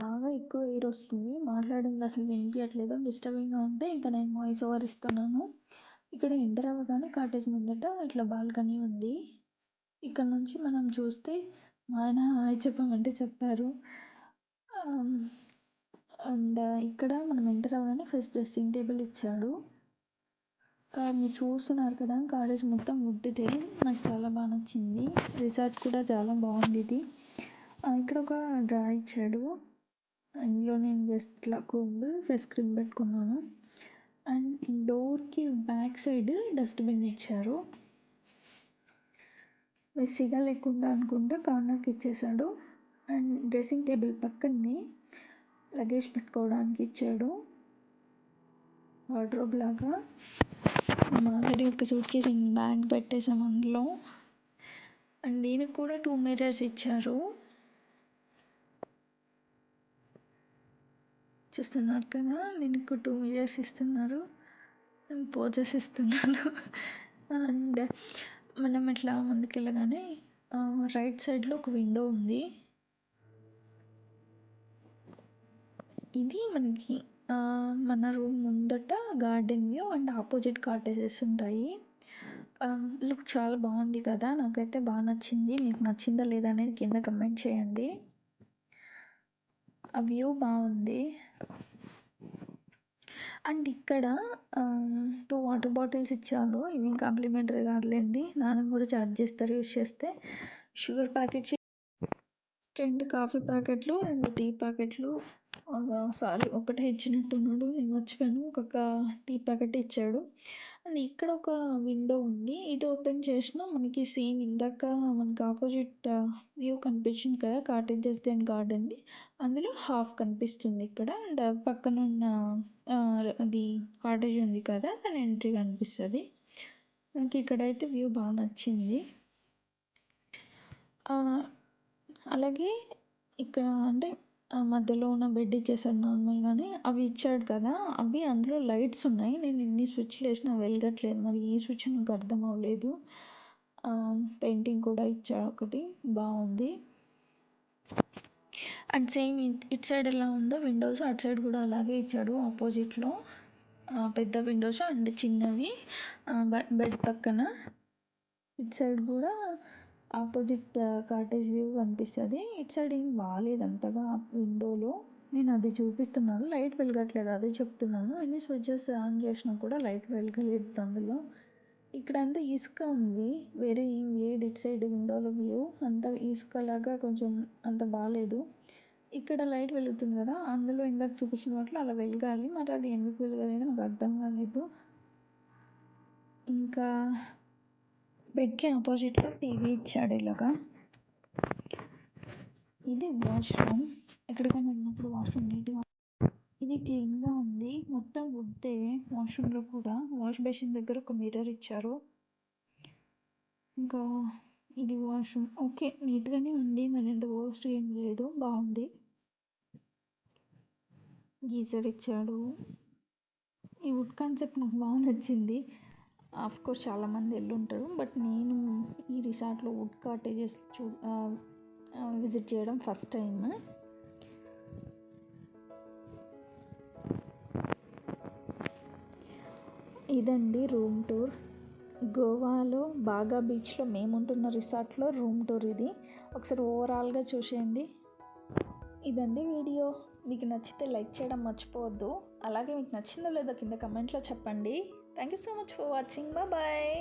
బాగా ఎక్కువ ఎయిర్ వస్తుంది, మాట్లాడింది అసలు వినిపించట్లేదు. డిస్టర్బింగ్గా ఉంటే ఇంకా నేను వాయిస్ ఓవర్ ఇస్తున్నాను. ఇక్కడ ఎంటర్ అవ్వగానే కాటేజ్ ముందట ఇట్లా బాల్కనీ ఉంది. ఇక్కడ నుంచి మనం చూస్తే మా ఆయన హాయ్ చెప్పమంటే చెప్పారు. అండ్ ఇక్కడ మనం ఎంటర్ అవ్వగానే ఫస్ట్ డ్రెస్సింగ్ టేబుల్ ఇచ్చాడు. మీరు చూస్తున్నారు కదా, కాటేజ్ మొత్తం వుడ్దే. నాకు చాలా బాగా నచ్చింది. రిసార్ట్ కూడా చాలా బాగుంది ఇది. ఇక్కడ ఒక డ్రా ఇచ్చాడు, ఇందులో నేను జస్ట్ ఇట్లా కోల్డ్ ఫేస్ క్రీమ్ పెట్టుకున్నాను. అండ్ డోర్కి బ్యాక్ సైడ్ డస్ట్బిన్ ఇచ్చారు. మెస్సీగా లేకుండా అనుకుంటా కార్నర్కి ఇచ్చేసాడు. అండ్ డ్రెస్సింగ్ టేబుల్ పక్కనే లగేజ్ పెట్టుకోవడానికి ఇచ్చాడు, వార్డ్రోబ్ లాగా. మేము ఆల్రెడీ ఒక సూట్ కేస్ బ్యాగ్ పెట్టేసాం అందులో. అండ్ దీనికి కూడా 2 మిర్రర్స్ ఇచ్చారు. చూస్తున్నారు కదా, దీనికి 2 మిర్రర్స్ ఇస్తున్నారు, పోజెస్ ఇస్తున్నారు. అండ్ మనం ఇట్లా ముందుకెళ్ళగానే రైట్ సైడ్లో ఒక విండో ఉంది. ఇది మనకి మన రూమ్ ముందట garden view and opposite cottages ఉంటాయి. లుక్ చాలా బాగుంది కదా, నాకైతే బాగా నచ్చింది. మీకు నచ్చిందా లేదా అనేది కింద కమెంట్ చేయండి. ఆ వ్యూ బాగుంది. అండ్ ఇక్కడ 2 వాటర్ బాటిల్స్ ఇచ్చారు. ఇవి కాంప్లిమెంటరీ కాదులేండి, నాన్న కూడా ఛార్జ్ చేస్తారు యూస్ చేస్తే. షుగర్ ప్యాకెట్స్, 2 కాఫీ ప్యాకెట్లు, 2 టీ ప్యాకెట్లు. సారీ, ఒకటే ఇచ్చినట్టున్నాడు, నేను మర్చిపోయాను. ఒక టీ ప్యాకెట్ ఇచ్చాడు. అండ్ ఇక్కడ ఒక విండో ఉంది. ఇది ఓపెన్ చేసినా మనకి సేమ్ ఇందాక మనకి ఆపోజిట్ వ్యూ కనిపించింది కదా, కాటేజెస్ అండ్ గార్డెన్ది, అందులో హాఫ్ కనిపిస్తుంది ఇక్కడ. అండ్ పక్కన ఉన్న అది కాటేజ్ ఉంది కదా, దాని ఎంట్రీ కనిపిస్తుంది. నాకు ఇక్కడైతే వ్యూ బాగా నచ్చింది. అలాగే ఇక్కడ అంటే మధ్యలో ఉన్న బెడ్ ఇచ్చేసాడు నార్మల్గానే. అవి ఇచ్చాడు కదా, అవి అందులో లైట్స్ ఉన్నాయి. నేను ఇన్ని స్విచ్లు వేసినా వెలగట్లేదు, మరి ఈ స్విచ్ నాకు అర్థం అవ్వలేదు. పెయింటింగ్ కూడా ఇచ్చాడు ఒకటి, బాగుంది. అండ్ సేమ్ ఇటు సైడ్ ఎలా ఉందో విండోస్, అటు సైడ్ కూడా అలాగే ఇచ్చాడు ఆపోజిట్లో. పెద్ద విండోస్ అండ్ చిన్నవి బెడ్ పక్కన. ఇటు సైడ్ కూడా ఆపోజిట్ కాటేజ్ వ్యూ కనిపిస్తుంది. ఇటు సైడ్ ఏం బాగాలేదు అంతగా విండోలో. నేను అది చూపిస్తున్నాను, లైట్ వెలగట్లేదు అదే చెప్తున్నాను. ఎన్ని స్విచ్చెస్ ఆన్ చేసినా కూడా లైట్ వెలగలేదు అందులో. ఇక్కడ అంతా ఇసుక ఉంది, వేరే ఏం లేదు. ఇటు సైడ్ విండోలో వ్యూ అంతా ఇసుకలాగా కొంచెం అంత బాగాలేదు. ఇక్కడ లైట్ వెలుగుతుంది కదా, అందులో ఇందాక చూపించిన వాటిలో అలా వెలగాలి, మరి అది ఎందుకు వెలగలేదు నాకు అర్థం కాలేదు. ఇంకా బెడ్కి ఆపోజిట్లో టీవీ ఇచ్చాడు ఇలాగా. ఇది వాష్రూమ్, ఎక్కడికైనా వెళ్ళినప్పుడు వాష్రూమ్ నీట్గా, ఇది క్లీన్గా ఉంది, మొత్తం వుడ్డే. వాష్రూమ్లో కూడా వాష్ బేసిన్ దగ్గర ఒక మిర్రర్ ఇచ్చారు. ఇంకా ఇది వాష్రూమ్ ఓకే, నీట్గానే ఉంది, మరి ఎంత వర్స్ట్ ఏం లేదు, బాగుంది. గీజర్ ఇచ్చాడు. ఈ వుడ్ కాన్సెప్ట్ నాకు బాగా నచ్చింది. కోర్స్ చాలామంది వెళ్ళుంటారు, బట్ నేను ఈ రిసార్ట్లో వుడ్ కాటేజెస్ విజిట్ చేయడం ఫస్ట్ టైం. ఇదండి రూమ్ టూర్. గోవాలో బాగా బీచ్లో మేము ఉంటున్న రిసార్ట్లో రూమ్ టూర్ ఇది. ఒకసారి ఓవరాల్గా చూసేయండి. ఇదండి వీడియో. మీకు నచ్చితే లైక్ చేయడం మర్చిపోవద్దు. అలాగే మీకు నచ్చిందో లేదో కింద కమెంట్లో చెప్పండి. Thank you so much for watching. Bye.